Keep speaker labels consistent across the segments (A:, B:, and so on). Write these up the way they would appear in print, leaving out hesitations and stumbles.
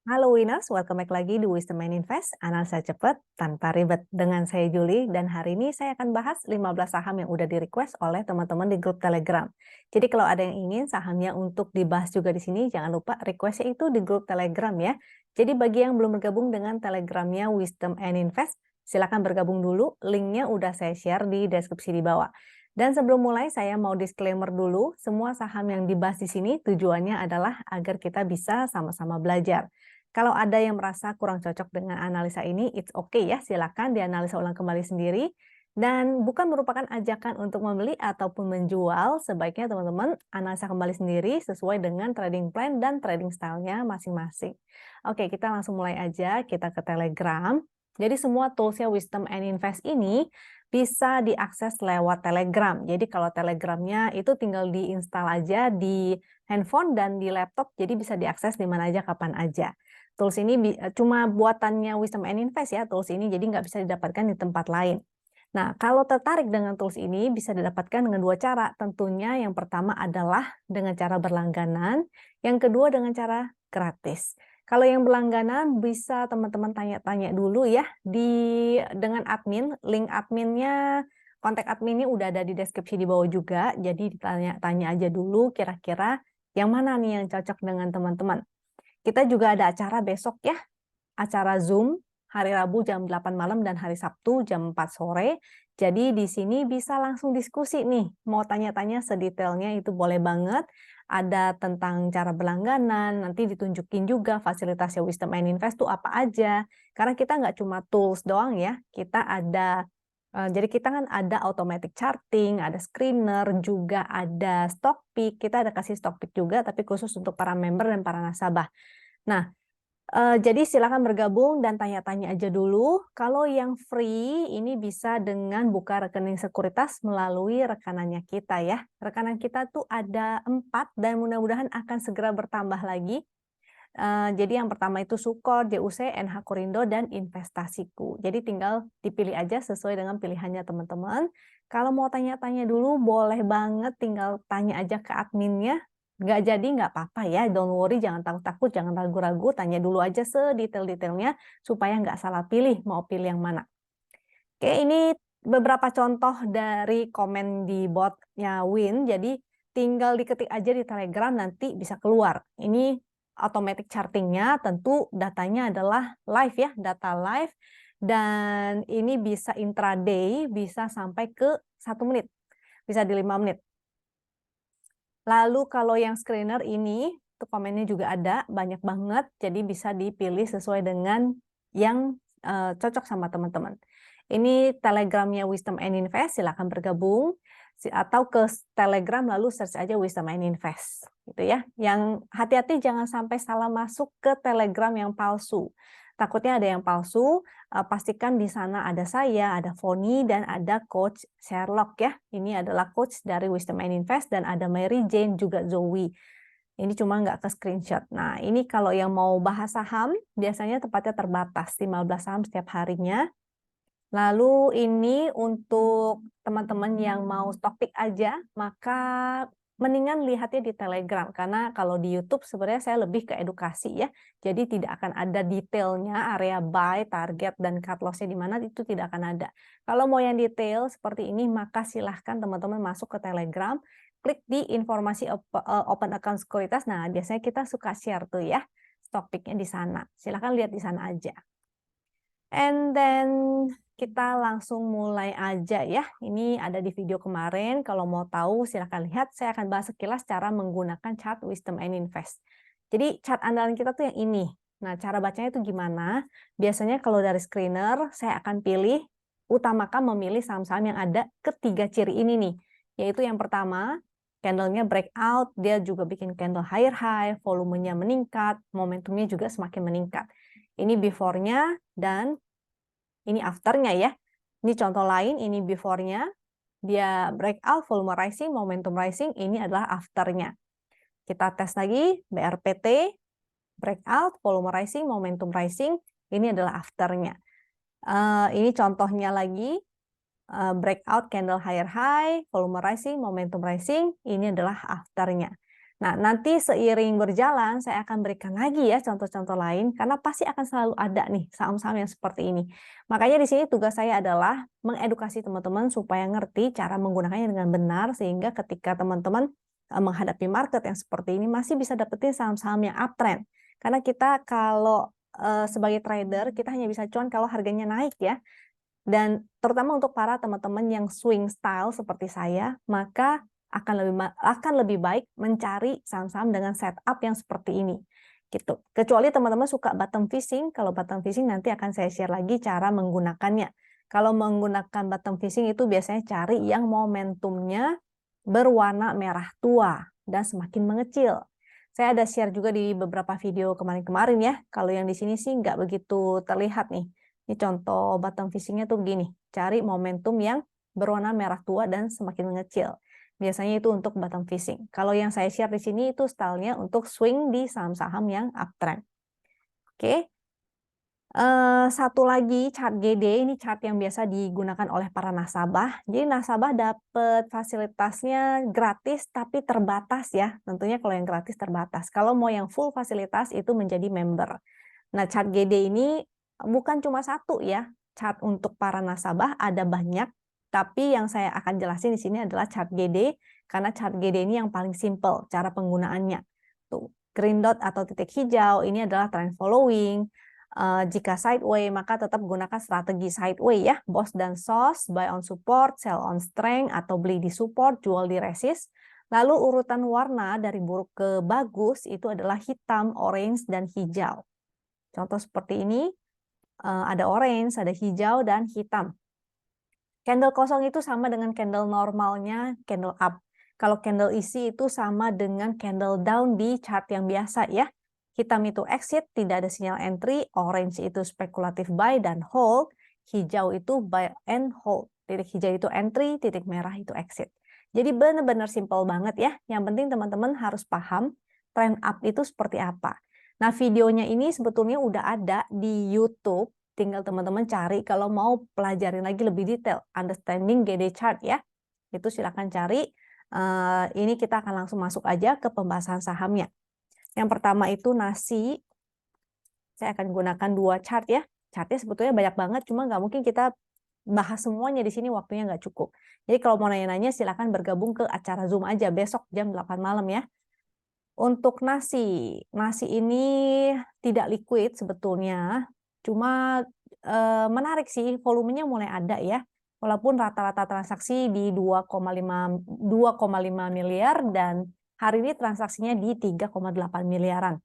A: Halo Winners, welcome back lagi di Wisdom and Invest, analisa cepat tanpa ribet. Dengan saya Juli, dan hari ini saya akan bahas 15 saham yang udah di-request oleh teman-teman di grup Telegram. Jadi kalau ada yang ingin sahamnya untuk dibahas juga di sini, jangan lupa requestnya itu di grup Telegram ya. Jadi bagi yang belum bergabung dengan Telegramnya Wisdom and Invest, silakan bergabung dulu, linknya udah saya share di deskripsi di bawah. Dan sebelum mulai, saya mau disclaimer dulu, semua saham yang dibahas di sini tujuannya adalah agar kita bisa sama-sama belajar. Kalau ada yang merasa kurang cocok dengan analisa ini, it's okay ya, silakan dianalisa ulang kembali sendiri. Dan bukan merupakan ajakan untuk membeli ataupun menjual, sebaiknya teman-teman analisa kembali sendiri sesuai dengan trading plan dan trading style-nya masing-masing. Oke, kita langsung mulai aja, kita ke Telegram. Jadi semua toolsnya Wisdom and Invest ini bisa diakses lewat Telegram. Jadi kalau Telegramnya itu tinggal diinstal aja di handphone dan di laptop, jadi bisa diakses di mana aja, kapan aja. Tools ini cuma buatannya Wisdom and Invest ya, tools ini, jadi nggak bisa didapatkan di tempat lain. Nah, kalau tertarik dengan tools ini bisa didapatkan dengan dua cara. Tentunya yang pertama adalah dengan cara berlangganan, yang kedua dengan cara gratis. Kalau yang berlangganan bisa teman-teman tanya-tanya dulu ya dengan admin, link adminnya, kontak adminnya udah ada di deskripsi di bawah juga, jadi ditanya-tanya aja dulu kira-kira yang mana nih yang cocok dengan teman-teman. Kita juga ada acara besok ya, acara Zoom hari Rabu jam 8 malam dan hari Sabtu jam 4 sore. Jadi di sini bisa langsung diskusi nih, mau tanya-tanya sedetailnya itu boleh banget. Ada tentang cara berlangganan, nanti ditunjukin juga fasilitasnya Wisdom and Invest itu apa aja. Karena kita nggak cuma tools doang ya, kita ada jadi kita kan ada automatic charting, ada screener, juga ada stock pick. Kita ada kasih stock pick juga, tapi khusus untuk para member dan para nasabah. Nah, jadi silakan bergabung dan tanya-tanya aja dulu. Kalau yang free ini bisa dengan buka rekening sekuritas melalui rekanannya kita ya. Rekanan kita tuh ada 4 dan mudah-mudahan akan segera bertambah lagi. Jadi yang pertama itu Sukor, JUC, NH Korindo, dan Investasiku. Jadi tinggal dipilih aja sesuai dengan pilihannya teman-teman. Kalau mau tanya-tanya dulu boleh banget, tinggal tanya aja ke adminnya. Nggak jadi nggak apa-apa ya, don't worry, jangan takut-takut, jangan ragu-ragu, tanya dulu aja sedetail-detailnya supaya nggak salah pilih, mau pilih yang mana. Oke, ini beberapa contoh dari komen di botnya Win, jadi tinggal diketik aja di Telegram nanti bisa keluar. Ini automatic chartingnya, tentu datanya adalah live ya, data live, dan ini bisa intraday, bisa sampai ke 1 menit, bisa di 5 menit. Lalu kalau yang screener ini, tuh komennya juga ada, banyak banget, jadi bisa dipilih sesuai dengan yang cocok sama teman-teman. Ini Telegramnya Wisdom and Invest, silakan bergabung, atau ke Telegram lalu search aja Wisdom and Invest, gitu ya. Yang hati-hati jangan sampai salah masuk ke Telegram yang palsu. Takutnya ada yang palsu, pastikan di sana ada saya, ada Foni, dan ada Coach Sherlock ya. Ini adalah coach dari Wisdom and Invest, dan ada Mary Jane, juga Zoe. Ini cuma nggak ke screenshot. Nah, ini kalau yang mau bahas saham, biasanya tempatnya terbatas, 15 saham setiap harinya. Lalu ini untuk teman-teman yang mau stock pick aja, maka mendingan lihatnya di Telegram. Karena kalau di YouTube sebenarnya saya lebih ke edukasi ya. Jadi tidak akan ada detailnya, area buy, target, dan cut loss-nya di mana, itu tidak akan ada. Kalau mau yang detail seperti ini, maka silahkan teman-teman masuk ke Telegram, klik di informasi open account sekuritas. Nah, biasanya kita suka share tuh ya, stock pick-nya di sana. Silahkan lihat di sana aja. And then kita langsung mulai aja ya. Ini ada di video kemarin. Kalau mau tahu silahkan lihat. Saya akan bahas sekilas cara menggunakan chart Wisdom and Invest. Jadi chart andalan kita tuh yang ini. Nah, cara bacanya itu gimana? Biasanya kalau dari screener saya akan pilih, utamakan memilih saham-saham yang ada ketiga ciri ini nih. Yaitu yang pertama, candlenya breakout, dia juga bikin candle higher high, volumenya meningkat, momentumnya juga semakin meningkat. Ini before-nya dan ini after-nya ya. Ini contoh lain, ini before-nya. Dia breakout, volume rising, momentum rising, ini adalah after-nya. Kita tes lagi, BRPT, breakout, volume rising, momentum rising, ini adalah after-nya. Ini contohnya lagi, breakout, candle higher high, volume rising, momentum rising, ini adalah after-nya. Nah, nanti seiring berjalan saya akan berikan lagi ya contoh-contoh lain karena pasti akan selalu ada nih saham-saham yang seperti ini. Makanya di sini tugas saya adalah mengedukasi teman-teman supaya ngerti cara menggunakannya dengan benar sehingga ketika teman-teman menghadapi market yang seperti ini masih bisa dapetin saham-saham yang uptrend. Karena kita kalau sebagai trader kita hanya bisa cuan kalau harganya naik ya. Dan terutama untuk para teman-teman yang swing style seperti saya, maka akan lebih baik mencari saham-saham dengan setup yang seperti ini. Gitu. Kecuali teman-teman suka bottom fishing, kalau bottom fishing nanti akan saya share lagi cara menggunakannya. Kalau menggunakan bottom fishing itu biasanya cari yang momentumnya berwarna merah tua dan semakin mengecil. Saya ada share juga di beberapa video kemarin-kemarin ya. Kalau yang di sini sih nggak begitu terlihat nih. Ini contoh bottom fishing-nya tuh gini, cari momentum yang berwarna merah tua dan semakin mengecil. Biasanya itu untuk bottom fishing. Kalau yang saya share di sini itu stylenya untuk swing di saham-saham yang uptrend. Oke. Satu lagi chart GD, ini chart yang biasa digunakan oleh para nasabah. Jadi nasabah dapat fasilitasnya gratis tapi terbatas ya. Tentunya kalau yang gratis terbatas. Kalau mau yang full fasilitas itu menjadi member. Nah, chart GD ini bukan cuma satu ya. Chart untuk para nasabah ada banyak, tapi yang saya akan jelasin di sini adalah chart GD karena chart GD ini yang paling simple cara penggunaannya. Tuh, green dot atau titik hijau ini adalah trend following. Jika sideway maka tetap gunakan strategi sideway ya, BOS dan SOS, buy on support, sell on strength atau beli di support, jual di resist. Lalu urutan warna dari buruk ke bagus itu adalah hitam, orange, dan hijau. Contoh seperti ini, ada orange, ada hijau, dan hitam. Candle kosong itu sama dengan candle normalnya, candle up. Kalau candle isi itu sama dengan candle down di chart yang biasa ya. Hitam itu exit, tidak ada sinyal entry, orange itu spekulatif buy dan hold, hijau itu buy and hold. Titik hijau itu entry, titik merah itu exit. Jadi benar-benar simple banget ya. Yang penting teman-teman harus paham trend up itu seperti apa. Nah, videonya ini sebetulnya udah ada di YouTube, tinggal teman-teman cari kalau mau pelajarin lagi lebih detail, understanding GD chart ya. Itu silakan cari. Ini kita akan langsung masuk aja ke pembahasan sahamnya. Yang pertama itu nasi. Saya akan gunakan 2 chart ya. Chartnya sebetulnya banyak banget, cuma nggak mungkin kita bahas semuanya di sini, waktunya nggak cukup. Jadi kalau mau nanya-nanya silakan bergabung ke acara Zoom aja besok jam 8 malam ya. Untuk nasi, nasi ini tidak liquid sebetulnya, cuma menarik sih, volumenya mulai ada ya. Walaupun rata-rata transaksi di 2,5 miliar dan hari ini transaksinya di 3,8 miliaran.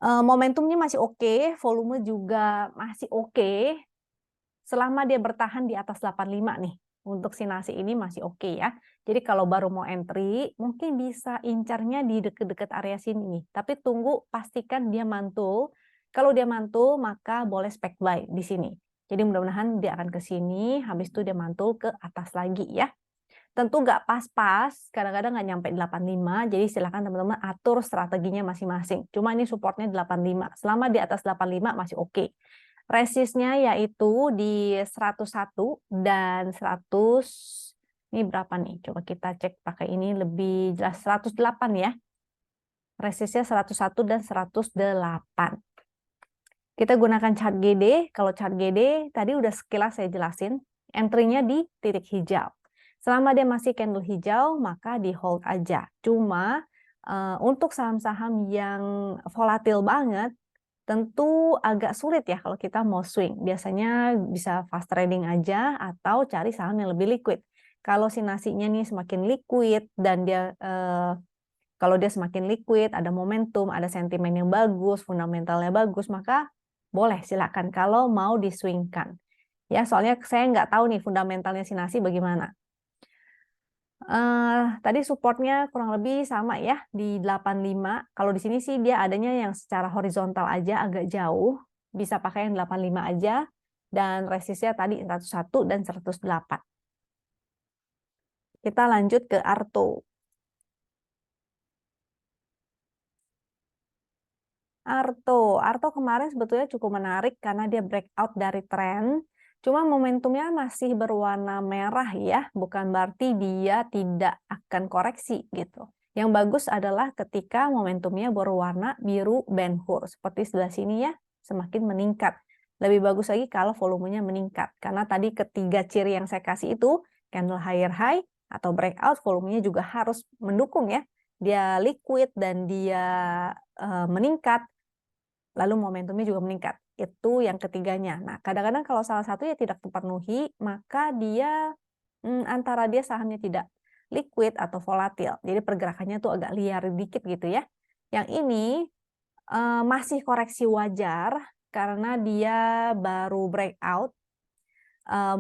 A: Momentumnya masih oke, volume juga masih oke, selama dia bertahan di atas 85 nih. Untuk si nasi ini masih oke ya. Jadi kalau baru mau entry, mungkin bisa incarnya di deket-deket area sini nih. Tapi tunggu pastikan dia mantul. Kalau dia mantul, maka boleh spek buy di sini. Jadi mudah-mudahan dia akan ke sini, habis itu dia mantul ke atas lagi ya. Tentu nggak pas-pas, kadang-kadang nggak nyampe 85, jadi silakan teman-teman atur strateginya masing-masing. Cuma ini supportnya 85, selama di atas 85 masih oke. Resistnya yaitu di 101 dan 100, ini berapa nih? Coba kita cek pakai ini lebih jelas, 108 ya. Resistnya 101 dan 108. Kita gunakan chart GD, kalau chart GD tadi udah sekilas saya jelasin, entry-nya di titik hijau. Selama dia masih candle hijau, maka di hold aja. Cuma untuk saham-saham yang volatil banget, tentu agak sulit ya kalau kita mau swing. Biasanya bisa fast trading aja atau cari saham yang lebih liquid. Kalau si nasinya nih semakin liquid dan dia kalau dia semakin liquid, ada momentum, ada sentimen yang bagus, fundamentalnya bagus, maka boleh silakan kalau mau diswingkan. Ya, soalnya saya nggak tahu nih fundamentalnya si nasi bagaimana. Tadi supportnya kurang lebih sama ya di 85. Kalau di sini sih dia adanya yang secara horizontal aja agak jauh, bisa pakai yang 85 aja dan resistnya tadi 101 dan 108. Kita lanjut ke Arto. Arto kemarin sebetulnya cukup menarik karena dia breakout dari tren. Cuma momentumnya masih berwarna merah ya, bukan berarti dia tidak akan koreksi gitu. Yang bagus adalah ketika momentumnya berwarna biru Ben-Hur. Seperti sebelah sini ya, semakin meningkat. Lebih bagus lagi kalau volumenya meningkat. Karena tadi ketiga ciri yang saya kasih itu, candle higher high atau breakout, volumenya juga harus mendukung ya. Dia liquid dan dia meningkat, lalu momentumnya juga meningkat. Itu yang ketiganya. Nah, kadang-kadang kalau salah satu ya tidak terpenuhi, maka dia antara dia sahamnya tidak liquid atau volatil. Jadi pergerakannya tuh agak liar dikit gitu ya. Yang ini masih koreksi wajar karena dia baru breakout.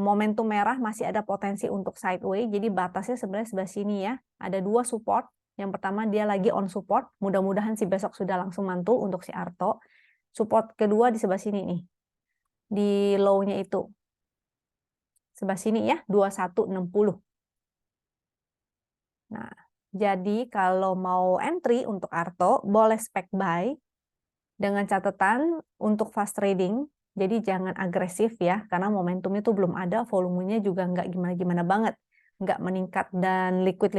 A: Momentum merah masih ada potensi untuk sideways. Jadi batasnya sebenarnya sebelah sini ya. Ada dua support. Yang pertama dia lagi on support. Mudah-mudahan si besok sudah langsung mantul untuk si Arto. Support kedua di sebelah sini nih. Di low-nya itu. Sebelah sini ya, 2160. Nah, jadi kalau mau entry untuk Arto, boleh spec buy dengan catatan untuk fast trading. Jadi jangan agresif ya, karena momentumnya itu belum ada, volumenya juga nggak gimana-gimana banget. Nggak meningkat dan liquid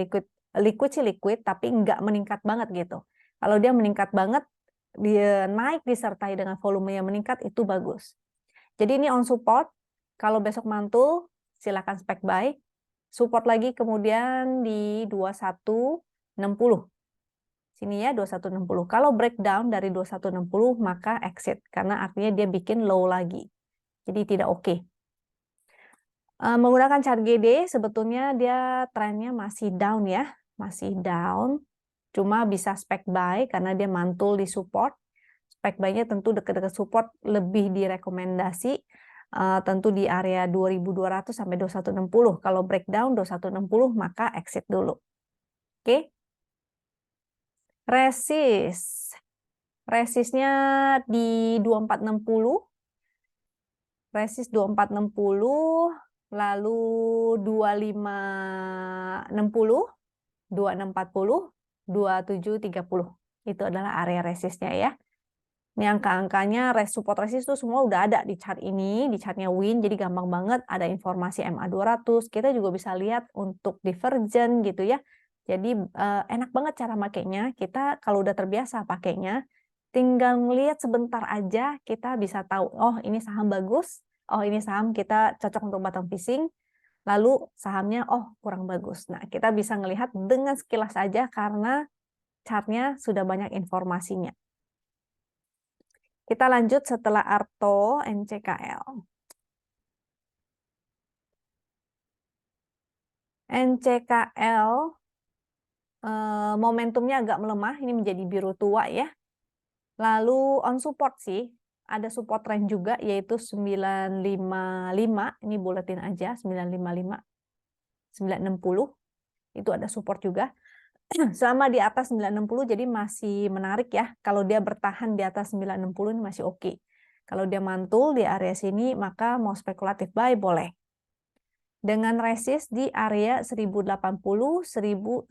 A: sih liquid, tapi nggak meningkat banget gitu. Kalau dia meningkat banget, dia naik disertai dengan volume yang meningkat, itu bagus. Jadi ini on support, kalau besok mantul, silakan spec buy. Support lagi kemudian di 2160. Sini ya 2160. Kalau breakdown dari 2160 maka exit karena artinya dia bikin low lagi. Jadi tidak oke. Menggunakan chart GD sebetulnya dia trennya masih down ya, masih down. Cuma bisa spec buy karena dia mantul di support. Spec buy-nya tentu dekat-dekat support lebih direkomendasi. Tentu di area 2200 sampai 2160. Kalau breakdown 2160 maka exit dulu. Oke. Resistnya di 2460. Resist 2460, lalu 2560, 2640, 2730. Itu adalah area resistnya ya. Ini angka-angkanya support resist itu semua udah ada di chart ini, di chartnya Win, jadi gampang banget ada informasi MA200. Kita juga bisa lihat untuk divergent gitu ya. Jadi enak banget cara makainya. Kita kalau udah terbiasa pakainya, tinggal ngelihat sebentar aja kita bisa tahu, oh ini saham bagus, oh ini saham kita cocok untuk bottom fishing, lalu sahamnya oh kurang bagus. Nah, kita bisa ngelihat dengan sekilas aja karena chartnya sudah banyak informasinya. Kita lanjut setelah Arto NCKL. NCKL momentumnya agak melemah, ini menjadi biru tua ya. Lalu on support sih, ada support trend juga yaitu 955, ini buletin aja 955, 960. Itu ada support juga. Selama di atas 960 jadi masih menarik ya. Kalau dia bertahan di atas 960 ini masih oke. Kalau dia mantul di area sini maka mau spekulatif buy boleh. Dengan resist di area 1080, 1110.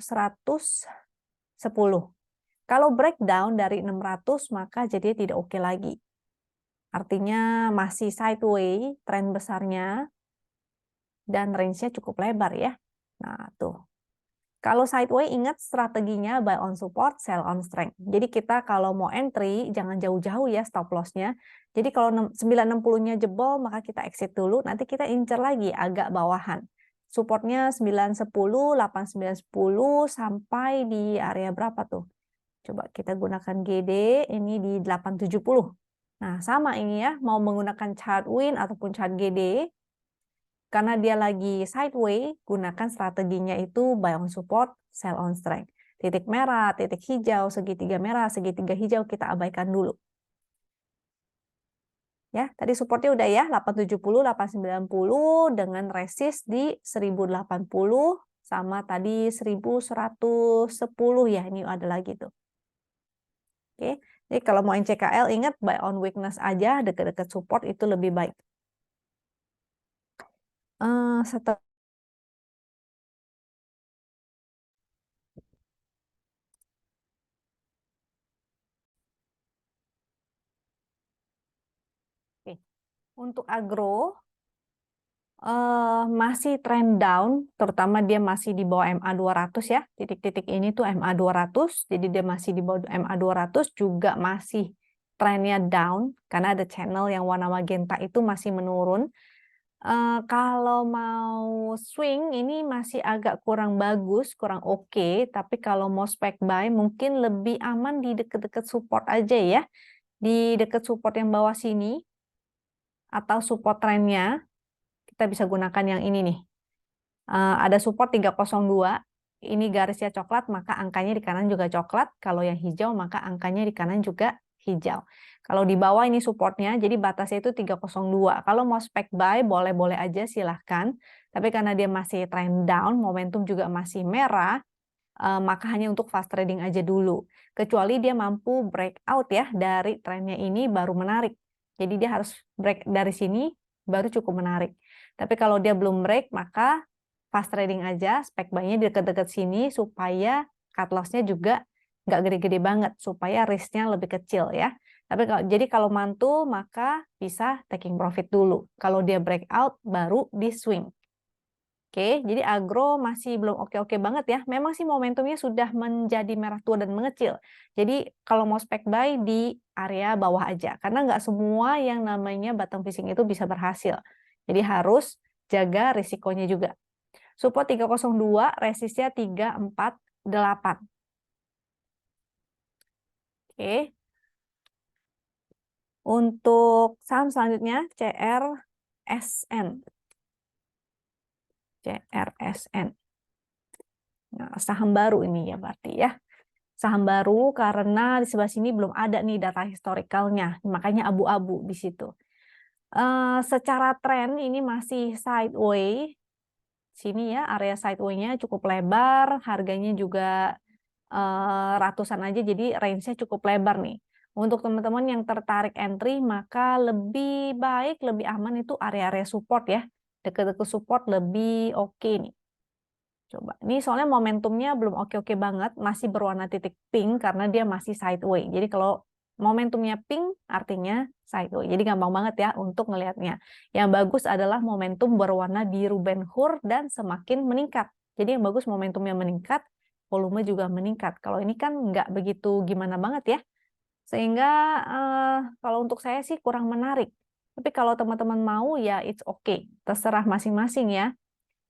A: Kalau breakdown dari 600 maka jadi tidak oke lagi. Artinya masih sideways tren besarnya dan range-nya cukup lebar ya. Nah, tuh. Kalau sideways ingat strateginya buy on support, sell on strength. Jadi kita kalau mau entry jangan jauh-jauh ya stop loss-nya. Jadi kalau 960-nya jebol maka kita exit dulu, nanti kita incer lagi agak bawahan. Supportnya 910, 8910 sampai di area berapa tuh? Coba kita gunakan GD, ini di 870. Nah, sama ini ya, mau menggunakan chart Win ataupun chart GD, karena dia lagi sideways, gunakan strateginya itu buy on support, sell on strength. Titik merah, titik hijau, segitiga merah, segitiga hijau kita abaikan dulu. Ya, tadi supportnya udah ya, 870, 890 dengan resist di 1080 sama tadi 1110 ya, ini ada lagi tuh. Oke, jadi kalau mau NCKL ingat buy on weakness aja, dekat-dekat support itu lebih baik. Setelah Oke. Untuk agro, Masih trend down, terutama dia masih di bawah MA 200 ya. Titik-titik ini tuh MA 200, jadi dia masih di bawah MA 200, juga masih trennya down, karena ada channel yang warna magenta itu masih menurun. Kalau mau swing, ini masih agak kurang bagus, kurang oke, tapi kalau mau spec buy, mungkin lebih aman di deket-deket support aja ya. Di deket support yang bawah sini, atau support trennya, kita bisa gunakan yang ini nih. Ada support 302, ini garisnya coklat, maka angkanya di kanan juga coklat. Kalau yang hijau, maka angkanya di kanan juga hijau. Kalau di bawah ini supportnya, jadi batasnya itu 302. Kalau mau spec buy, boleh-boleh aja silahkan. Tapi karena dia masih trend down, momentum juga masih merah, maka hanya untuk fast trading aja dulu. Kecuali dia mampu breakout ya dari trennya ini baru menarik. Jadi dia harus break dari sini baru cukup menarik. Tapi kalau dia belum break, maka fast trading aja, spec buy-nya di dekat-dekat sini supaya cut loss-nya juga nggak gede-gede banget, supaya risk-nya lebih kecil ya. Tapi jadi kalau mantul, maka bisa taking profit dulu. Kalau dia breakout, baru di swing. Oke, jadi agro masih belum oke-oke banget ya. Memang sih momentumnya sudah menjadi merah tua dan mengecil. Jadi kalau mau spec buy di area bawah aja. Karena nggak semua yang namanya bottom fishing itu bisa berhasil. Jadi harus jaga risikonya juga. Support 302, resistnya 348. Oke. Untuk saham selanjutnya CRSN. CRSN. Nah, saham baru ini ya berarti ya. Saham baru karena di sebelah sini belum ada nih data historikalnya, makanya abu-abu di situ. Secara tren ini masih sideways. Sini ya, area sideway-nya cukup lebar, harganya juga ratusan aja, jadi range-nya cukup lebar nih. Untuk teman-teman yang tertarik entry, maka lebih baik, lebih aman itu area-area support ya. Deket-deket support lebih oke nih. Coba, ini soalnya momentumnya belum oke-oke banget, masih berwarna titik pink karena dia masih sideway. Jadi kalau momentumnya pink artinya sideway. Jadi gampang banget ya untuk ngelihatnya. Yang bagus adalah momentum berwarna biru Ben-Hur dan semakin meningkat. Jadi yang bagus momentumnya meningkat, volume juga meningkat. Kalau ini kan nggak begitu gimana banget ya. Sehingga kalau untuk saya sih kurang menarik. Tapi kalau teman-teman mau ya it's okay. Terserah masing-masing ya.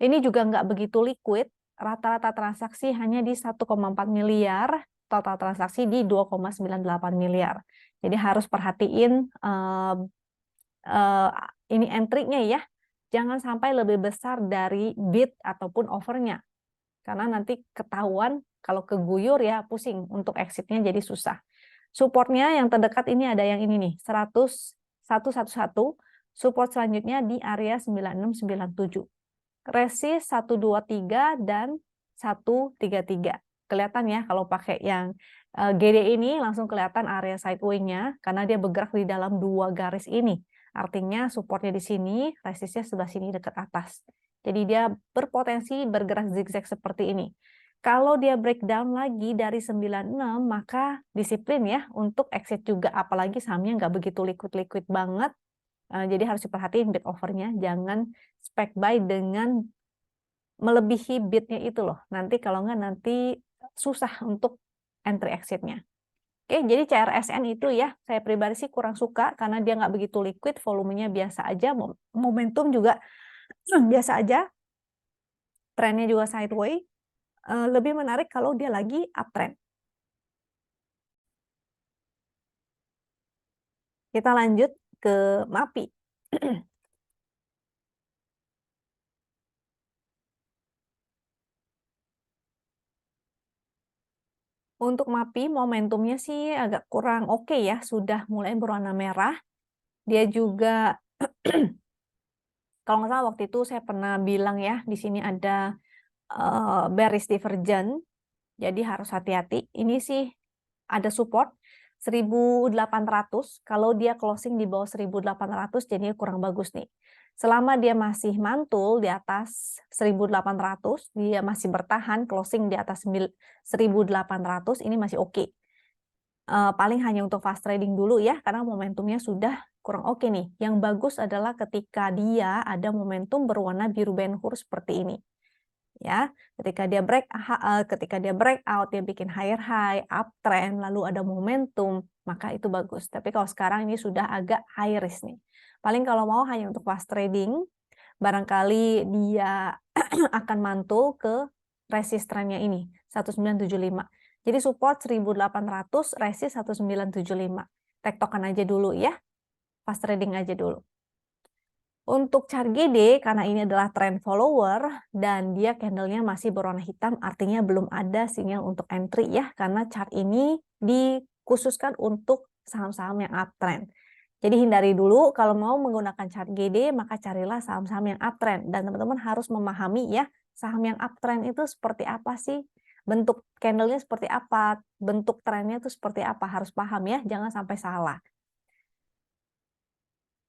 A: Ini juga nggak begitu liquid, rata-rata transaksi hanya di 1,4 miliar, total transaksi di 2,98 miliar. Jadi harus perhatiin ini entry-nya ya, jangan sampai lebih besar dari bid ataupun overnya. Karena nanti ketahuan kalau keguyur ya pusing untuk exit-nya jadi susah. Supportnya yang terdekat ini ada yang ini nih, 100.111, support selanjutnya di area 9697. Resist 123 dan 133. Kelihatan ya kalau pakai yang GD ini langsung kelihatan area sideway-nya karena dia bergerak di dalam dua garis ini. Artinya supportnya di sini, resistnya sebelah sini dekat atas. Jadi dia berpotensi bergerak zigzag seperti ini. Kalau dia breakdown lagi dari 96, maka disiplin ya untuk exit juga. Apalagi sahamnya nggak begitu liquid-liquid banget. Jadi harus diperhatiin bid overnya, jangan spec buy dengan melebihi bidnya itu loh. Nanti kalau nggak nanti susah untuk entry exitnya. Oke, jadi CRSN itu ya, saya pribadi sih kurang suka karena dia nggak begitu liquid, volumenya biasa aja, momentum juga biasa aja, trennya juga sideways. Lebih menarik kalau dia lagi uptrend. Kita lanjut ke MAPI. Untuk MAPI momentumnya sih agak kurang oke ya, sudah mulai berwarna merah. Dia juga kalau nggak salah waktu itu saya pernah bilang ya, di sini ada bearish divergence, jadi harus hati-hati. Ini sih ada support 1.800, kalau dia closing di bawah 1.800 jadinya kurang bagus nih. Selama dia masih mantul di atas 1.800, dia masih bertahan closing di atas 1.800, ini masih oke. Paling hanya untuk fast trading dulu ya, karena momentumnya sudah kurang oke nih. Yang bagus adalah ketika dia ada momentum berwarna biru Ben-Hur seperti ini. Ya, ketika dia breakout, dia bikin higher high, uptrend, lalu ada momentum, maka itu bagus. Tapi kalau sekarang ini sudah agak high risk nih. Paling kalau mau hanya untuk fast trading, barangkali dia akan mantul ke resist trennya ini, 1975. Jadi support 1800, resist 1975. Tektokan aja dulu ya, fast trading aja dulu. Untuk chart GD, karena ini adalah trend follower dan dia candlenya masih berwarna hitam, artinya belum ada sinyal untuk entry ya, karena chart ini dikhususkan untuk saham-saham yang uptrend. Jadi hindari dulu kalau mau menggunakan chart GD, maka carilah saham-saham yang uptrend. Dan teman-teman harus memahami ya, saham yang uptrend itu seperti apa sih? Bentuk candlenya seperti apa? Bentuk trennya itu seperti apa? Harus paham ya, jangan sampai salah.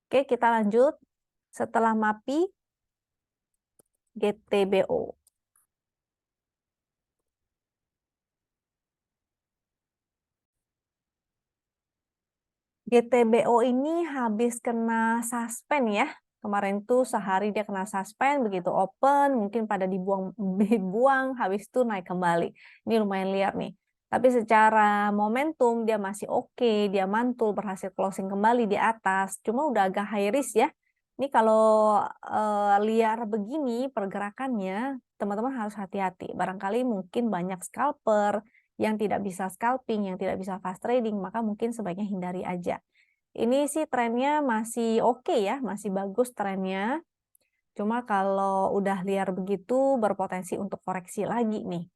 A: Oke, kita lanjut. Setelah MAPI, GTBO. GTBO ini habis kena suspend ya. Kemarin tuh sehari dia kena suspend, begitu open, mungkin pada dibuang, habis itu naik kembali. Ini lumayan liar nih. Tapi secara momentum dia masih oke, dia mantul, berhasil closing kembali di atas. Cuma udah agak high risk ya. Ini kalau liar begini pergerakannya, teman-teman harus hati-hati. Barangkali mungkin banyak scalper yang tidak bisa scalping, yang tidak bisa fast trading, maka mungkin sebaiknya hindari aja. Ini sih trennya masih oke ya, masih bagus trennya. Cuma kalau udah liar begitu, berpotensi untuk koreksi lagi nih.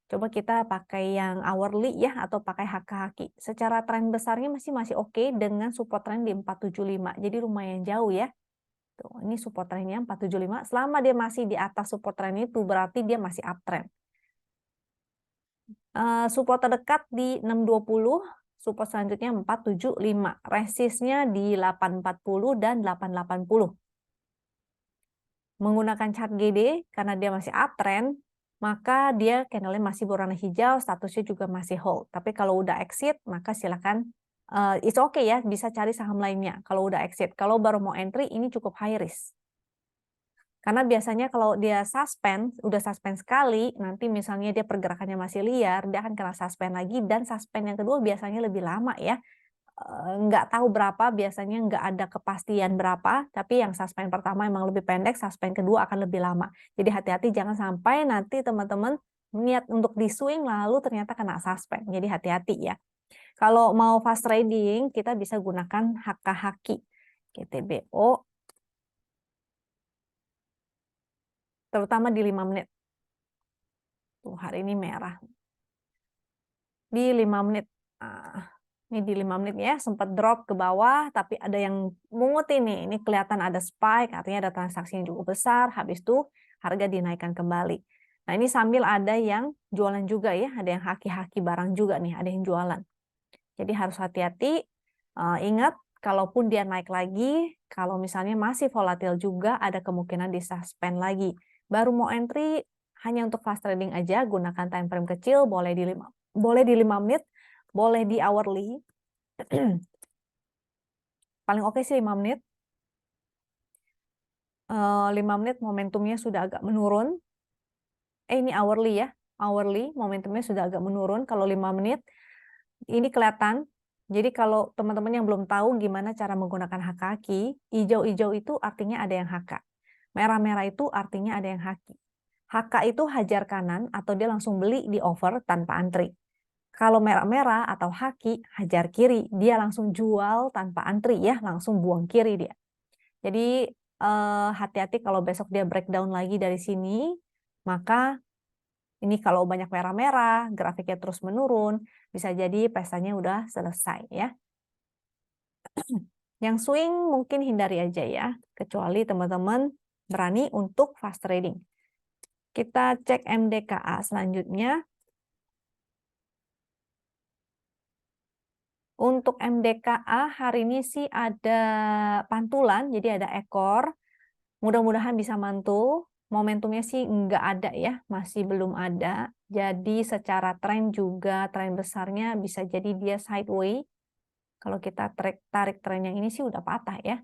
A: Coba kita pakai yang hourly ya, atau pakai haki-haki. Secara tren besarnya masih oke dengan support trend di 475. Jadi lumayan jauh ya. Tuh, ini support trendnya 475. Selama dia masih di atas support trend itu, berarti dia masih uptrend. Support terdekat di 620, support selanjutnya 475, resistnya di 840 dan 880. Menggunakan chart GD, karena dia masih uptrend, maka dia candlenya masih berwarna hijau, statusnya juga masih hold. Tapi kalau udah exit, maka silakan, it's okay ya, bisa cari saham lainnya kalau udah exit. Kalau baru mau entry, ini cukup high risk. Karena biasanya kalau dia udah suspend sekali, nanti misalnya dia pergerakannya masih liar, dia akan kena suspend lagi, dan suspend yang kedua biasanya lebih lama ya. Nggak tahu berapa, biasanya nggak ada kepastian berapa, tapi yang suspend pertama emang lebih pendek, suspend kedua akan lebih lama. Jadi hati-hati jangan sampai nanti teman-teman niat untuk di swing lalu ternyata kena suspend. Jadi hati-hati ya. Kalau mau fast trading, kita bisa gunakan haki-haki. GTBO, terutama di 5 menit. Tuh, hari ini merah. Di 5 menit. Ini di 5 menit ya, sempat drop ke bawah, tapi ada yang mungut ini. Ini kelihatan ada spike, artinya ada transaksi yang cukup besar, habis itu harga dinaikkan kembali. Nah, ini sambil ada yang jualan juga ya, ada yang haki-haki barang juga nih, ada yang jualan. Jadi harus hati-hati, ingat, kalaupun dia naik lagi, kalau misalnya masih volatil juga, ada kemungkinan di-suspend lagi. Baru mau entry, hanya untuk fast trading aja, gunakan time frame kecil, boleh di 5 menit, boleh di hourly. Paling oke sih 5 menit. 5 menit momentumnya sudah agak menurun. Ini hourly ya. Hourly, momentumnya sudah agak menurun. Kalau 5 menit, ini kelihatan. Jadi kalau teman-teman yang belum tahu gimana cara menggunakan haki, hijau-hijau itu artinya ada yang haka. Merah-merah itu artinya ada yang haki. Haka itu hajar kanan atau dia langsung beli di over tanpa antri. Kalau merah-merah atau haki, hajar kiri, dia langsung jual tanpa antri ya, langsung buang kiri dia. Jadi hati-hati kalau besok dia breakdown lagi dari sini, maka ini kalau banyak merah-merah, grafiknya terus menurun, bisa jadi pestanya udah selesai ya. Yang swing mungkin hindari aja ya, kecuali teman-teman berani untuk fast trading. Kita cek MDKA selanjutnya. Untuk MDKA hari ini sih ada pantulan, jadi ada ekor. Mudah-mudahan bisa mantul. Momentumnya sih nggak ada ya, masih belum ada. Jadi secara tren juga, tren besarnya bisa jadi dia sideways. Kalau kita tarik tren yang ini sih udah patah ya.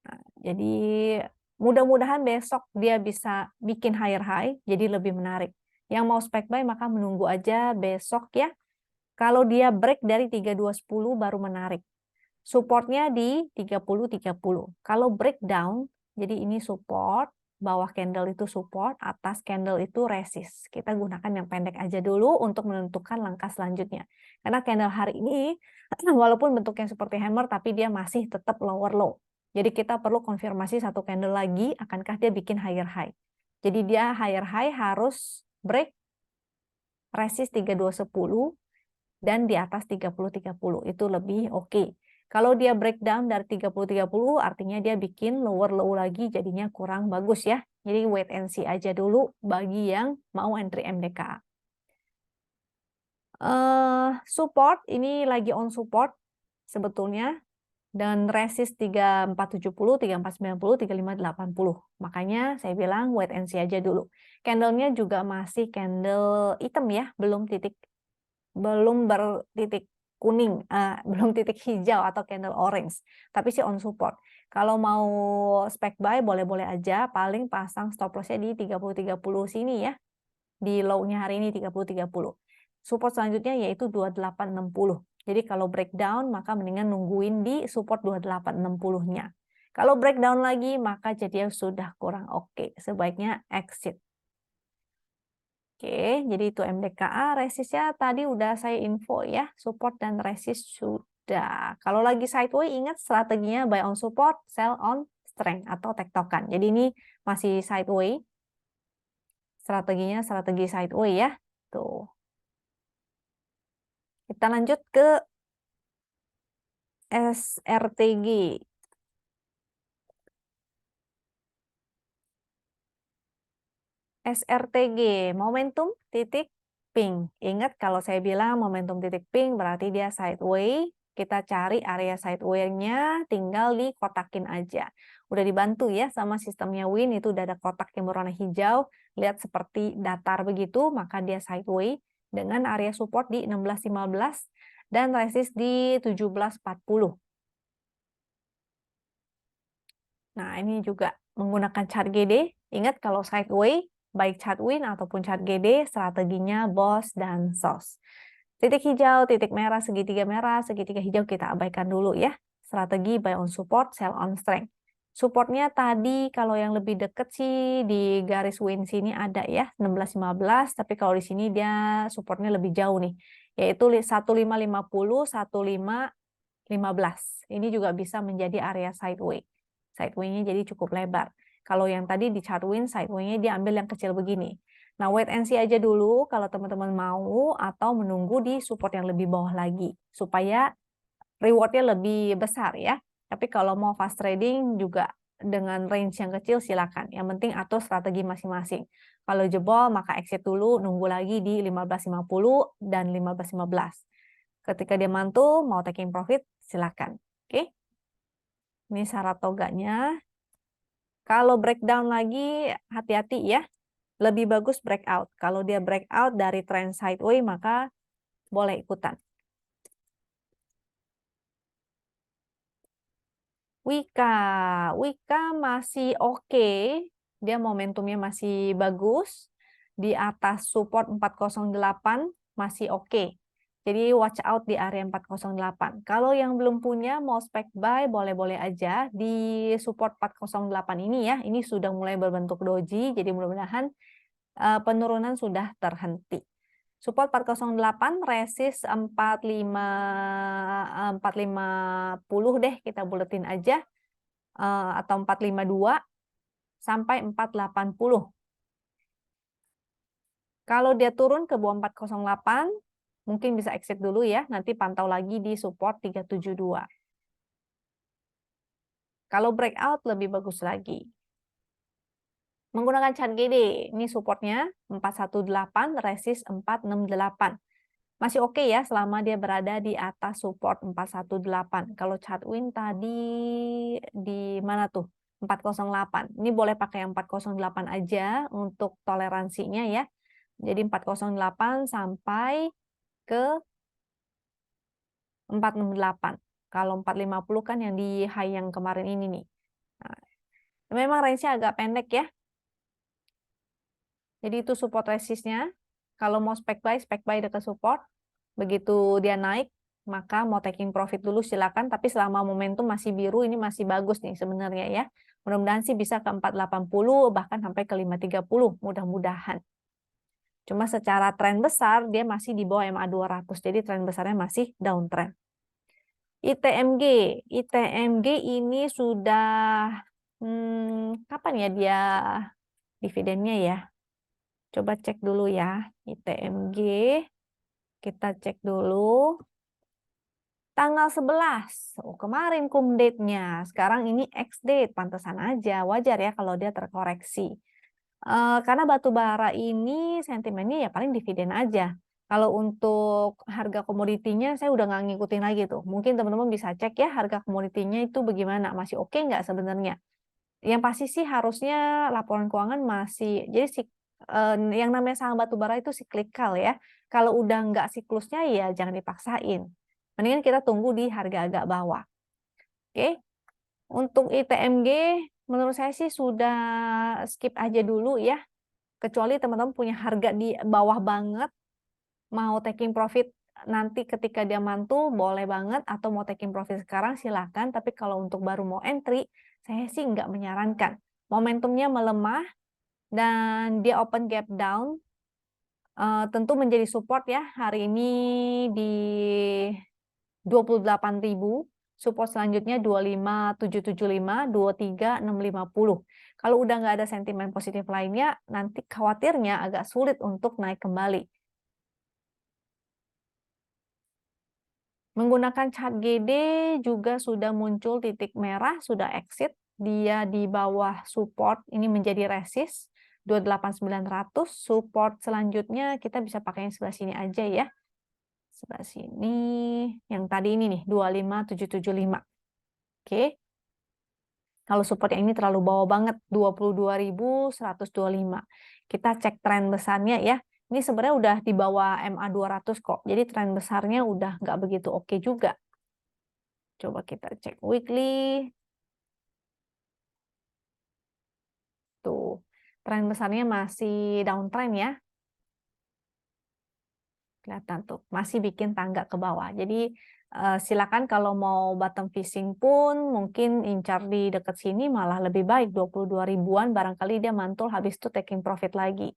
A: Nah, jadi mudah-mudahan besok dia bisa bikin higher high, jadi lebih menarik. Yang mau spek buy maka menunggu aja besok ya. Kalau dia break dari 3210 baru menarik. Supportnya di 30-30. Kalau breakdown, jadi ini support, bawah candle itu support, atas candle itu resist. Kita gunakan yang pendek aja dulu untuk menentukan langkah selanjutnya. Karena candle hari ini, walaupun bentuknya seperti hammer, tapi dia masih tetap lower low. Jadi kita perlu konfirmasi satu candle lagi, akankah dia bikin higher high. Jadi dia higher high harus break resist 3210 dan di atas 30-30 itu lebih oke. Kalau dia breakdown dari 30-30 artinya dia bikin lower low lagi jadinya kurang bagus ya. Jadi wait and see aja dulu bagi yang mau entry MDKA. Support ini lagi on support sebetulnya dan resist 3470, 3490, 3580. Makanya saya bilang wait and see aja dulu. Candlenya juga masih candle hitam ya, belum bertitik kuning, belum titik hijau atau candle orange, tapi sih on support. Kalau mau spek buy boleh-boleh aja, paling pasang stop lossnya di 30-30 sini ya, di low-nya hari ini 30-30. Support selanjutnya yaitu 2860. Jadi kalau breakdown maka mendingan nungguin di support 2860-nya. Kalau breakdown lagi maka jadi sudah kurang oke, sebaiknya exit. Oke, jadi itu MDKA, resistnya tadi udah saya info ya, support dan resist sudah. Kalau lagi sideways ingat strateginya buy on support, sell on strength atau tektokan. Jadi ini masih sideways, strateginya strategi sideways ya. Tuh. Kita lanjut ke SRTG. SRTG, momentum titik pink. Ingat kalau saya bilang momentum titik pink berarti dia sideways. Kita cari area sideways-nya, tinggal dikotakin aja. Udah dibantu ya sama sistemnya Win, itu udah ada kotak yang berwarna hijau. Lihat seperti datar begitu, maka dia sideways dengan area support di 16.15 dan resist di 17.40. Nah, ini juga menggunakan chart GD. Ingat kalau sideways, baik chart Win ataupun chart GD, strateginya BOS dan SOS. Titik hijau, titik merah, segitiga hijau kita abaikan dulu ya. Strategi buy on support, sell on strength. Supportnya tadi kalau yang lebih deket sih di garis Win sini ada ya, 16.15, tapi kalau di sini dia supportnya lebih jauh nih, yaitu 1550, 1515. Ini juga bisa menjadi area sideways. Sideway-nya jadi cukup lebar. Kalau yang tadi di chart Win, sideway-nya dia ambil yang kecil begini. Nah, wait and see aja dulu kalau teman-teman mau atau menunggu di support yang lebih bawah lagi. Supaya reward-nya lebih besar ya. Tapi kalau mau fast trading juga dengan range yang kecil silakan. Yang penting atur strategi masing-masing. Kalau jebol maka exit dulu, nunggu lagi di 15.50 dan 15.15. Ketika dia mantul, mau taking profit, silakan. Oke? Ini syarat toganya. Kalau breakdown lagi, hati-hati ya. Lebih bagus breakout. Kalau dia breakout dari trend sideways, maka boleh ikutan. Wika. Wika masih oke. Dia momentumnya masih bagus. Di atas support 408 masih oke. Jadi watch out di area 408. Kalau yang belum punya mau spek buy boleh-boleh aja di support 408 ini ya. Ini sudah mulai berbentuk doji, jadi mudah-mudahan penurunan sudah terhenti. Support 408, resist 450 deh kita buletin aja, atau 452 sampai 480. Kalau dia turun ke bawah 408, mungkin bisa exit dulu ya, nanti pantau lagi di support 372. Kalau breakout lebih bagus lagi. Menggunakan chart GD, ini supportnya 418, resist 468. Masih oke ya selama dia berada di atas support 418. Kalau chart Win tadi di mana tuh? 408. Ini boleh pakai yang 408 aja untuk toleransinya ya. Jadi 408 sampai ke 468. Kalau 450 kan yang di high yang kemarin ini nih. Nah, memang range-nya agak pendek ya. Jadi itu support resistnya. Kalau mau spek buy dekat support. Begitu dia naik, maka mau taking profit dulu silakan. Tapi selama momentum masih biru, ini masih bagus nih sebenarnya ya. Mudah-mudahan sih bisa ke 480, bahkan sampai ke 530, mudah-mudahan. Cuma secara tren besar, dia masih di bawah MA 200. Jadi tren besarnya masih downtrend. ITMG. ITMG ini sudah, kapan ya dia dividennya ya? Coba cek dulu ya. ITMG. Kita cek dulu. Tanggal 11. Oh, kemarin cum date-nya. Sekarang ini ex date. Pantesan aja. Wajar ya kalau dia terkoreksi. Karena batu bara ini sentimennya ya paling dividen aja. Kalau untuk harga komoditinya saya udah nggak ngikutin lagi tuh. Mungkin teman-teman bisa cek ya harga komoditinya itu bagaimana. Masih oke nggak sebenarnya. Yang pasti sih harusnya laporan keuangan masih. Jadi yang namanya saham batu bara itu siklikal ya. Kalau udah nggak siklusnya ya jangan dipaksain. Mendingan kita tunggu di harga agak bawah. Oke. Untuk ITMG menurut saya sih sudah skip aja dulu ya. Kecuali teman-teman punya harga di bawah banget, mau taking profit nanti ketika dia mantul boleh banget, atau mau taking profit sekarang silakan. Tapi kalau untuk baru mau entry, saya sih nggak menyarankan. Momentumnya melemah dan dia open gap down, tentu menjadi support ya hari ini di 28.000. Support selanjutnya 25.775, 23.650. Kalau udah nggak ada sentimen positif lainnya, nanti khawatirnya agak sulit untuk naik kembali. Menggunakan chart GD juga sudah muncul titik merah, sudah exit. Dia di bawah support, ini menjadi resist 28.900. Support selanjutnya kita bisa pakai yang sebelah sini aja ya. Sebelah sini, yang tadi ini nih, 25.775. Oke. Kalau support yang ini terlalu bawah banget, 22.125. Kita cek tren besarnya ya. Ini sebenarnya udah di bawah MA 200 kok. Jadi tren besarnya udah nggak begitu oke juga. Coba kita cek weekly. Tuh, tren besarnya masih downtrend ya. Kelihatan tuh, masih bikin tangga ke bawah. Jadi silakan kalau mau bottom fishing pun mungkin incar di dekat sini malah lebih baik, 22 ribuan barangkali dia mantul habis itu taking profit lagi.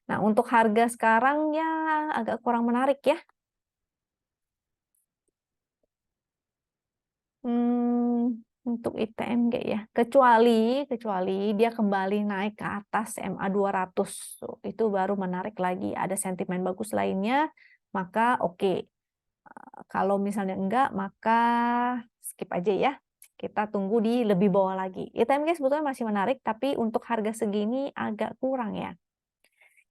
A: Nah, untuk harga sekarang ya agak kurang menarik ya. Untuk ITMG ya, kecuali dia kembali naik ke atas MA 200, itu baru menarik lagi, ada sentimen bagus lainnya, maka oke. Kalau misalnya enggak, maka skip aja ya. Kita tunggu di lebih bawah lagi. ITMG sebetulnya masih menarik, tapi untuk harga segini agak kurang ya.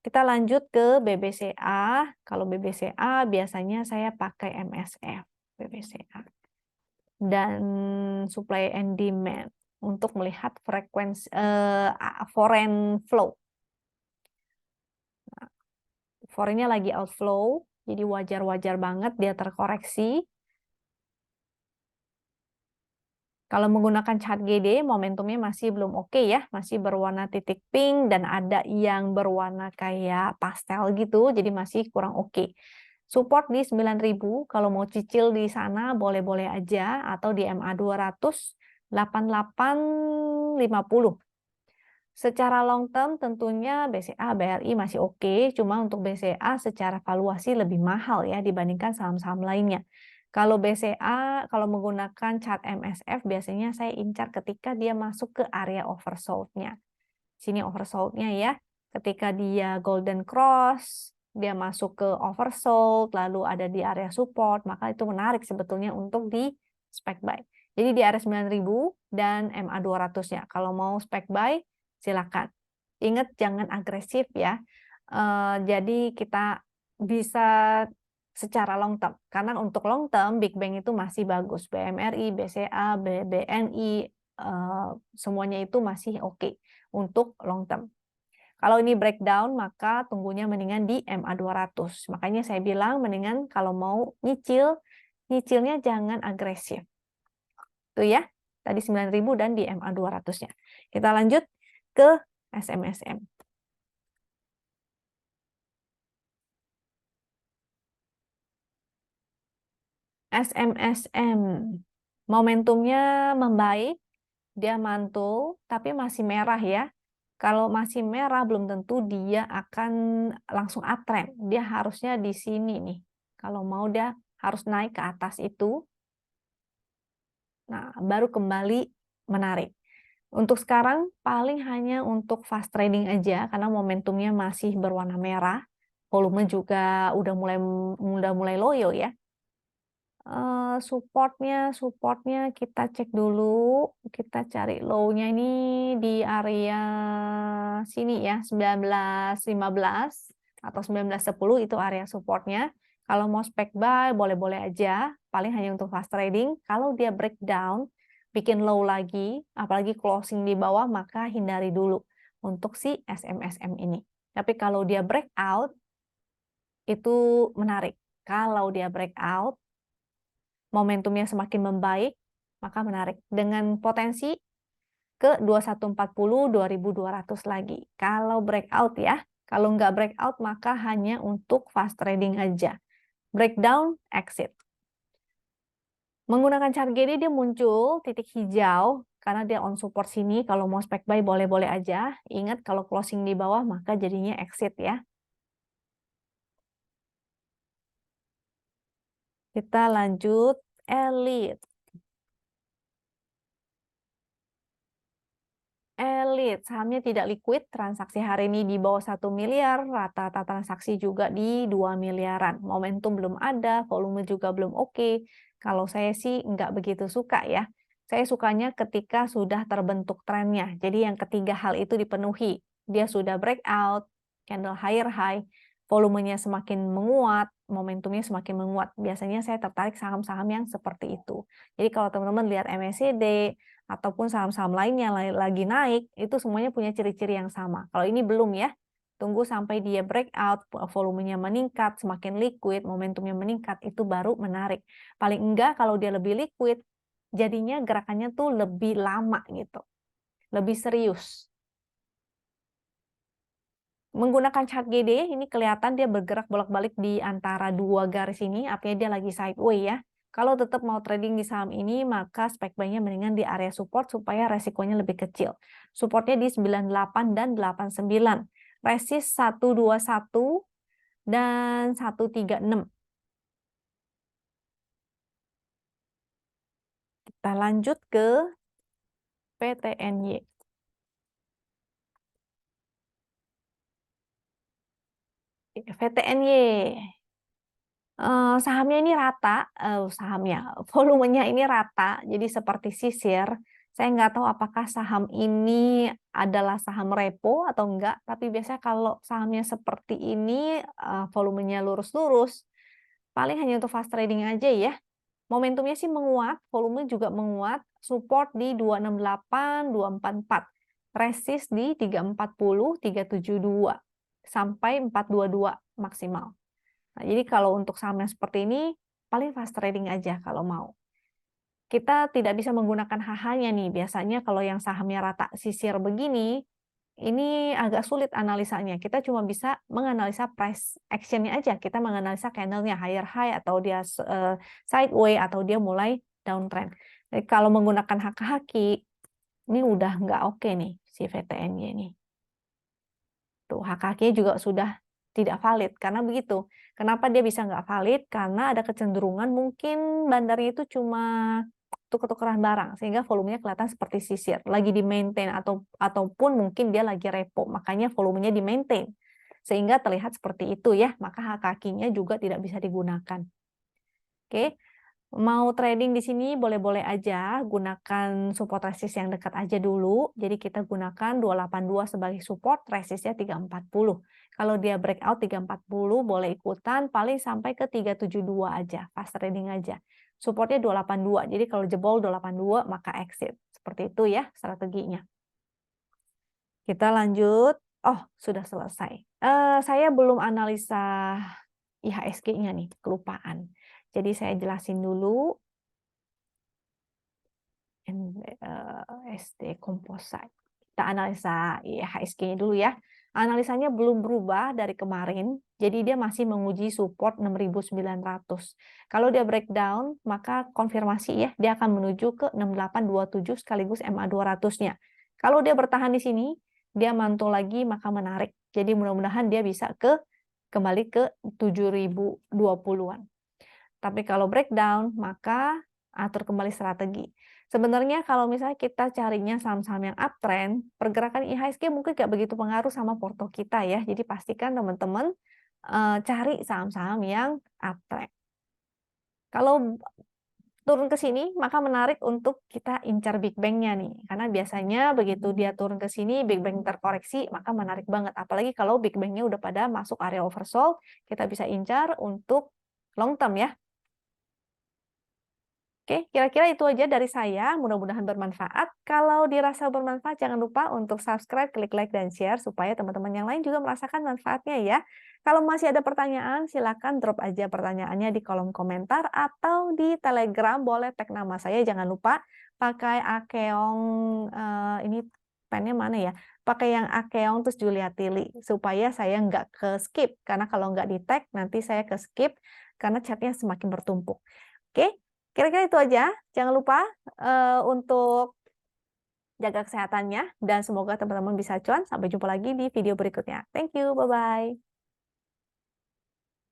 A: Kita lanjut ke BBCA. Kalau BBCA biasanya saya pakai MSF. BBCA. Dan supply and demand untuk melihat frekuensi foreign flow. Nah, foreignnya lagi outflow, jadi wajar-wajar banget dia terkoreksi. Kalau menggunakan chart GD, momentumnya masih belum oke ya, masih berwarna titik pink dan ada yang berwarna kayak pastel gitu, jadi masih kurang oke. Support di 9.000, kalau mau cicil di sana boleh-boleh aja, atau di MA 200, 8850. Secara long term tentunya BCA, BRI masih oke, cuma untuk BCA secara valuasi lebih mahal ya dibandingkan saham-saham lainnya. Kalau BCA, kalau menggunakan chart MSF, biasanya saya incar ketika dia masuk ke area oversold-nya. Sini oversold-nya ya. Ketika dia golden cross, dia masuk ke oversold, lalu ada di area support, maka itu menarik sebetulnya untuk di spec buy. Jadi di area 9.000 dan MA 200-nya. Kalau mau spec buy, silakan. Ingat jangan agresif ya. Jadi kita bisa secara long term. Karena untuk long term, Big Bang itu masih bagus. BMRI, BCA, BNI, semuanya itu masih oke untuk long term. Kalau ini breakdown, maka tunggunya mendingan di MA 200. Makanya saya bilang mendingan kalau mau nyicil, nyicilnya jangan agresif. Tuh ya, tadi 9.000 dan di MA 200-nya. Kita lanjut ke SMSM. SMSM. Momentumnya membaik, dia mantul, tapi masih merah ya. Kalau masih merah, belum tentu dia akan langsung uptrend. Dia harusnya di sini nih. Kalau mau dia harus naik ke atas itu. Nah, baru kembali menarik. Untuk sekarang, paling hanya untuk fast trading aja, karena momentumnya masih berwarna merah. Volume juga udah mulai loyo ya. Supportnya kita cek dulu, kita cari low-nya ini di area sini ya, 19.15 atau 19.10 itu area supportnya. Kalau mau spec buy boleh-boleh aja, paling hanya untuk fast trading. Kalau dia breakdown, bikin low lagi, apalagi closing di bawah, maka hindari dulu untuk si SMSM ini. Tapi kalau dia breakout, itu menarik. Kalau dia breakout, momentumnya semakin membaik, maka menarik. Dengan potensi ke 2140, 2200 lagi. Kalau breakout ya, kalau nggak breakout maka hanya untuk fast trading aja. Breakdown, exit. Menggunakan chart GD dia muncul titik hijau, karena dia on support sini, kalau mau spec buy boleh-boleh aja. Ingat kalau closing di bawah maka jadinya exit ya. Kita lanjut Elite. Elite, sahamnya tidak liquid, transaksi hari ini di bawah 1 miliar, rata-rata transaksi juga di 2 miliaran. Momentum belum ada, volume juga belum oke. Kalau saya sih nggak begitu suka ya. Saya sukanya ketika sudah terbentuk trennya. Jadi yang ketiga hal itu dipenuhi. Dia sudah breakout, candle higher high, volumenya semakin menguat, momentumnya semakin menguat. Biasanya saya tertarik saham-saham yang seperti itu. Jadi kalau teman-teman lihat MACD, ataupun saham-saham lainnya lagi naik, itu semuanya punya ciri-ciri yang sama. Kalau ini belum ya, tunggu sampai dia breakout, volumenya meningkat, semakin liquid, momentumnya meningkat, itu baru menarik. Paling enggak kalau dia lebih liquid, jadinya gerakannya tuh lebih lama gitu, lebih serius. Menggunakan chart GD, ini kelihatan dia bergerak bolak-balik di antara dua garis ini, artinya dia lagi sideways ya. Kalau tetap mau trading di saham ini, maka spek buy-nya mendingan di area support supaya resikonya lebih kecil. Supportnya di 98 dan 89. Resist 121 dan 136. Kita lanjut ke PTNY. VTNY. Sahamnya ini rata, volumenya ini rata, jadi seperti sisir. Saya nggak tahu apakah saham ini adalah saham repo atau enggak, tapi biasanya kalau sahamnya seperti ini, volumenya lurus-lurus, paling hanya untuk fast trading aja ya. Momentumnya sih menguat, volume juga menguat, support di 268, 244, resist di 340, 372, sampai 422 maksimal. Nah, jadi kalau untuk saham yang seperti ini, paling fast trading aja kalau mau. Kita tidak bisa menggunakan HH-nya nih. Biasanya kalau yang sahamnya rata sisir begini, ini agak sulit analisanya. Kita cuma bisa menganalisa price action-nya aja. Kita menganalisa candle-nya higher high atau dia sideways atau dia mulai downtrend. Jadi kalau menggunakan haki-haki, ini udah nggak oke nih si VTN-nya ini. Tuh, hak-haknya juga sudah tidak valid. Karena begitu. Kenapa dia bisa nggak valid? Karena ada kecenderungan mungkin bandarnya itu cuma tuker-tukeran barang, sehingga volumenya kelihatan seperti sisir. Lagi di-maintain ataupun mungkin dia lagi repo. Makanya volumenya di-maintain. Sehingga terlihat seperti itu ya. Maka hak-hakinya juga tidak bisa digunakan. Oke. Mau trading di sini boleh-boleh aja, gunakan support resist yang dekat aja dulu. Jadi kita gunakan 282 sebagai support, resistnya 340. Kalau dia breakout 340 boleh ikutan, paling sampai ke 372 aja, fast trading aja. Supportnya 282, jadi kalau jebol 282 maka exit. Seperti itu ya strateginya. Kita lanjut. Oh, sudah selesai. Saya belum analisa IHSG-nya nih, kelupaan. Jadi saya jelasin dulu. SD Composite. Kita analisa IHSG-nya dulu ya. Analisanya belum berubah dari kemarin, jadi dia masih menguji support 6.900. Kalau dia breakdown, maka konfirmasi ya, dia akan menuju ke 6827 sekaligus MA 200-nya. Kalau dia bertahan di sini, dia mantul lagi, maka menarik. Jadi mudah-mudahan dia bisa kembali ke 7.020-an. Tapi kalau breakdown, maka atur kembali strategi. Sebenarnya kalau misalnya kita carinya saham-saham yang uptrend, pergerakan IHSG mungkin nggak begitu pengaruh sama porto kita ya. Jadi pastikan teman-teman cari saham-saham yang uptrend. Kalau turun ke sini, maka menarik untuk kita incar Big Bang-nya nih. Karena biasanya begitu dia turun ke sini, Big Bang terkoreksi, maka menarik banget. Apalagi kalau Big Bang-nya udah pada masuk area oversold, kita bisa incar untuk long term ya. Oke, kira-kira itu aja dari saya. Mudah-mudahan bermanfaat. Kalau dirasa bermanfaat, jangan lupa untuk subscribe, klik like, dan share supaya teman-teman yang lain juga merasakan manfaatnya ya. Kalau masih ada pertanyaan, silakan drop aja pertanyaannya di kolom komentar atau di Telegram. Boleh tag nama saya. Jangan lupa pakai Akeong, ini pennya mana ya? Pakai yang Akeong terus Julia Tili supaya saya nggak ke skip. Karena kalau nggak di tag, nanti saya ke skip karena chatnya semakin bertumpuk. Oke. Kira-kira itu aja. Jangan lupa untuk jaga kesehatannya dan semoga teman-teman bisa cuan. Sampai jumpa lagi di video berikutnya. Thank you, bye-bye.